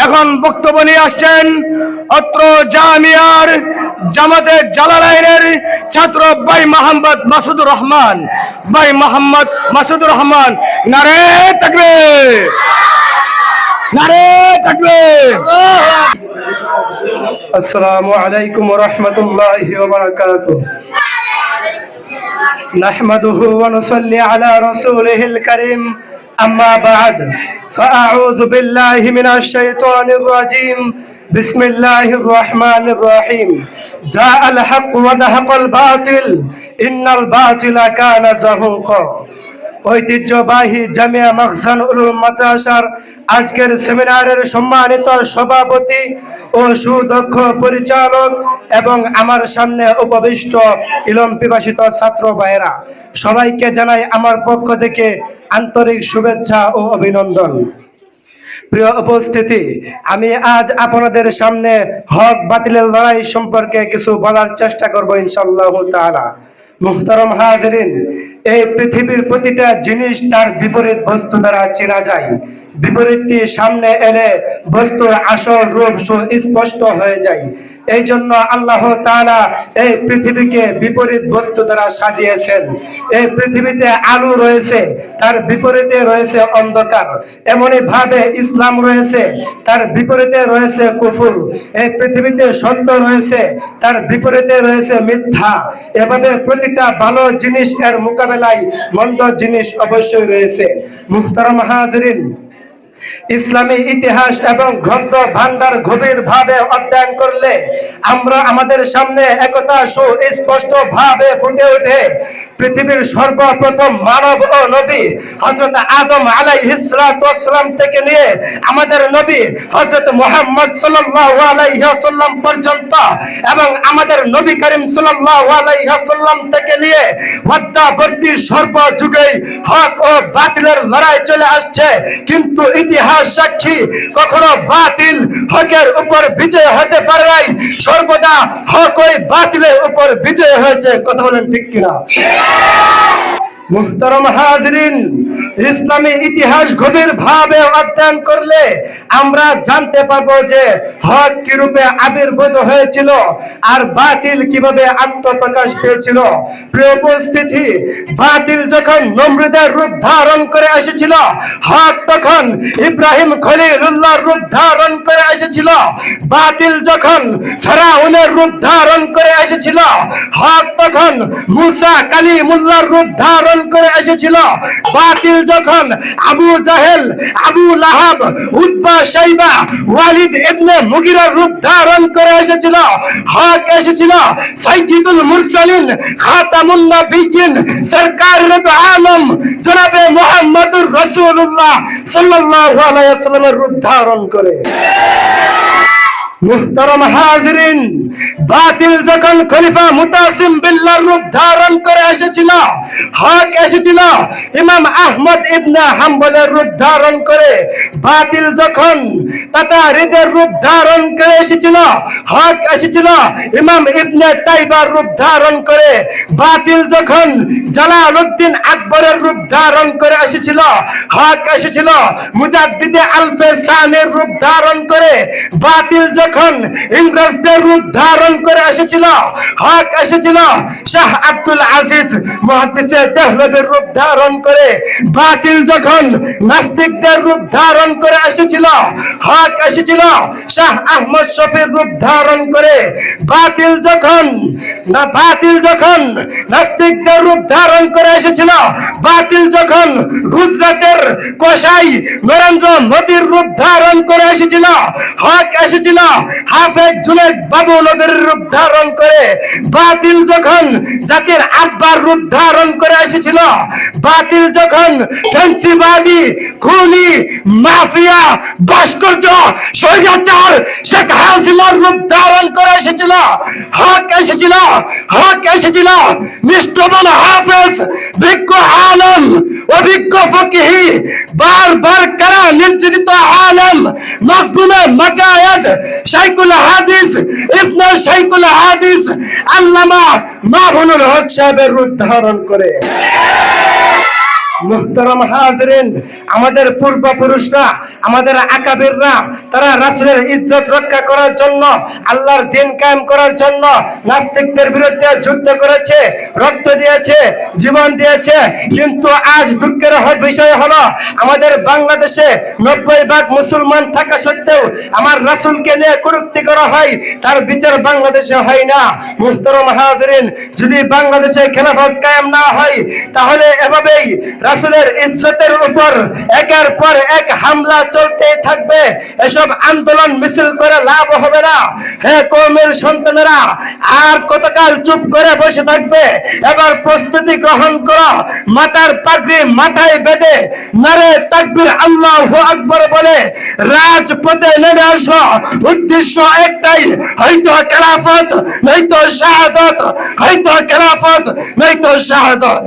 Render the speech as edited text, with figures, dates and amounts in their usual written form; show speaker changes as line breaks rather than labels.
এখন বক্তব্য নিয়ে আসছেন অত্র জামিয়ার জামাতে জালালাইনের ছাত্র ভাই মোহাম্মদ মাসুদুর রহমান। ভাই মোহাম্মদ মাসুদুর রহমান, নারে তাকবীর, নারে তাকবীর।
আসসালামু আলাইকুম ওয়া রাহমাতুল্লাহি ওয়া বারাকাতুহু। নাহমাদুহু ওয়া নুসাল্লি আলা রাসূলিহিল কারীম, আম্মা বা'দ, ফাআউযু বিল্লাহি মিনাশ শাইতানির রাজীম। বিসমিল্লাহির রহমানির রহিম। জাআল হাক্কু ওয়া যাহাকাল বাতিল, ইন্নাল বাতিলা কানা যাহুকা। ঐতিহ্যবাহী জামিয়া মাখজান উলুম মাদ্রাসার আজকের সেমিনারের সম্মানিত সভাপতি ও সুদক্ষ পরিচালক এবং আমার সামনে উপবিষ্ট ইলম পিপাসিত ছাত্র ভাইয়েরা, সবাইকে জানাই আমার পক্ষ থেকে আন্তরিক শুভেচ্ছা ও অভিনন্দন। প্রিয় উপস্থিতি, আমি আজ আপনাদের সামনে হক বাতিলের লড়াই সম্পর্কে কিছু বলার চেষ্টা করব ইনশাআল্লাহ তাআলা। মুহতারাম হাজিরিন, এই পৃথিবীর প্রতিটা জিনিস তার বিপরীত বস্তু দ্বারা চেনা যায়। বিপরীতটি সামনে এলে বস্তুর আসল রূপ সুস্পষ্ট হয়ে যায়। এই জন্য আল্লাহ তাআলা এই পৃথিবীকে বিপরীত বস্তু দ্বারা সাজিয়েছেন। এই পৃথিবীতে আলো রয়েছে, তার বিপরীতে রয়েছে অন্ধকার। এমনই ভাবে ইসলাম রয়েছে, তার বিপরীতে রয়েছে কুফর। এই পৃথিবীতে সত্য রয়েছে, তার বিপরীতে রয়েছে মিথ্যা। এভাবে প্রতিটা ভালো জিনিস এর মোকাবেলায় মন্দ জিনিস অবশ্যই রয়েছে। মুহতারাম হাজিরিন, ইসলামী ইতিহাস এবং গ্রন্থ ভান্ডার গভীরভাবে অধ্যয়ন করলে আমরা আমাদের সামনে একতা সুস্পষ্ট ভাবে ফুটে ওঠে। পৃথিবীর সর্বপ্রথম মানব ও নবী হযরত আদম আলাইহিস সালাতু ওয়াস সালাম থেকে নিয়ে আমাদের নবী হযরত মুহাম্মদ সাল্লাল্লাহু আলাইহি ওয়াসাল্লাম পর্যন্ত এবং আমাদের নবী করিম সাল্লাল্লাহু আলাইহি ওয়াসাল্লাম থেকে নিয়ে মধ্যবর্তী সর্বযুগেই হক ও বাতিলের লড়াই চলে আসছে। কিন্তু ইতিহাস সাক্ষী, কখনো বাতিল হকের উপর বিজয় হতে পারে নাই, সর্বদা হক ওই বাতিলের উপর বিজয় হয়েছে। কথা বলেন ঠিক কিনা? মুহতারাম হাজিরিন, ইসলামী ইতিহাস গভীরভাবে অধ্যয়ন করলে আমরা জানতে পারবো যে হক কি রূপে আবির্ভূত হয়েছিল আর বাতিল কিভাবে আত্মপ্রকাশ পেয়েছিল। প্রিয় উপস্থিতি, বাতিল যখন নমরুদের রূপ ধারণ করে এসেছিল, হক তখন ইব্রাহিম খলিলুল্লাহর রূপ ধারণ করে এসেছিল। বাতিল যখন ফেরাউনের রূপ ধারণ করে এসেছিল, হক তখন মুসা কালিমুল্লাহর রূপ ধারণ করে এসেছিল। বাতিল যখন আবু জাহেল, আবু লাহাব, উতবা, শাইবা, ওয়ালিদ ইবনে মুগিরার রূপ ধারণ করে এসেছিল। হক এসেছিল সাইয়্যিদুল মুরসালিন, খাতামুন নবিয়্যিন, সরকারে দো আলম জনাবে মুহাম্মদুর রাসূলুল্লাহ সাল্লাল্লাহু আলাইহি ওয়াসাল্লামের রূপ ধারণ করে। মুহতারাম হাজিরিন, বাতিল যখন খলিফা মুতাসিম বিল্লাহর রূপ ধারণ করে এসেছিল, হক এসেছিল ইমাম আহমদ ইবনে হাম্বলের রূপ ধারণ করে। বাতিল যখন তাতারীদের রূপ ধারণ করে এসেছিল, হক এসেছিল ইমাম ইবনে তাইবার রূপ ধারণ করে। বাতিল যখন জালালউদ্দিন আকবরের রূপ ধারণ করে এসেছিল, হক এসেছিল মুজাদ্দিদে আলফে সানির রূপ ধারণ করে। বাতিল যখন ইংরেজদের রূপ ধারণ করে এসেছিল, হক এসেছিল শাহ আব্দুল আজিজ মুহাদ্দিসে দেহলভির রূপ ধারণ করে। বাতিল যখন নাস্তিকদের রূপ ধারণ করে এসেছিল, হক এসেছিল শাহ আহমদ শফির রূপ ধারণ করে। বাতিল যখন নাস্তিকদের রূপ ধারণ করে এসেছিল, বাতিল যখন গুজরাটের কসাই নরেন্দ্র মোদীর রূপ ধারণ করে এসেছিল, হক এসেছিল হাফেজ জুনেদ বাবু নগরীর রূপ ধারণ করে। বাতিল যখন জাতির আব্বার রূপ ধারণ করে এসেছিল, বাতিল যখন ফ্যান্সিবাদী, খুনি, মাফিয়া, ভাস্কর্য, স্বৈরাচার শেখ হাসিনার রূপ ধারণ করে এসেছিল, হক এসেছিল নিষ্ঠবান হাফেজ, বিজ্ঞ আলেম, অভিজ্ঞ ফকিহি, বারবার কারা নির্যাতিত আলেম, মাজলুমে মাকায়েদ, শাইখুল হাদিস ইবনে শাইখুল হাদিস আল্লামা মামুনুল হক সাহেবের রূপ ধারণ করে। মুহতারাম হাজরিন, আমাদের পূর্বপুরুষরা, আমাদের আকাবিররা, তারা রাসূলের ইজ্জত রক্ষা করার জন্য, আল্লাহর দ্বীন কায়েম করার জন্য নাস্তিকদের বিরুদ্ধে যুদ্ধ করেছে, রক্ত দিয়েছে, জীবন দিয়েছে। কিন্তু আজ দুঃখের বিষয় হলো আমাদের বাংলাদেশে 90% মুসলমান থাকা সত্ত্বেও আমার রাসূলকে নিয়ে কটূক্তি করা হয়, তার বিচার বাংলাদেশে হয় না। মুহতারাম হাজরিন, যদি বাংলাদেশে খেলাফত কায়েম না হয় তাহলে এভাবেই রাসূলের ইজ্জতের উপর একের পর এক হামলা চলতেই থাকবে। এসব আন্দোলন মিছিল করে লাভ হবে না। হে কওমের সন্তানেরা, আর কতকাল চুপ করে বসে থাকবে? এবার প্রস্তুতি গ্রহণ করো, মাথার পাগড়ি মাথায় বেঁধে নারে তাকবীর আল্লাহু আকবার বলে রাজপথে নেমে আসো। উদ্দেশ্য একটাই, হয়তো খেলাফত নয়তো শাহাদাত, হয়তো খেলাফত নয়তো শাহাদাত।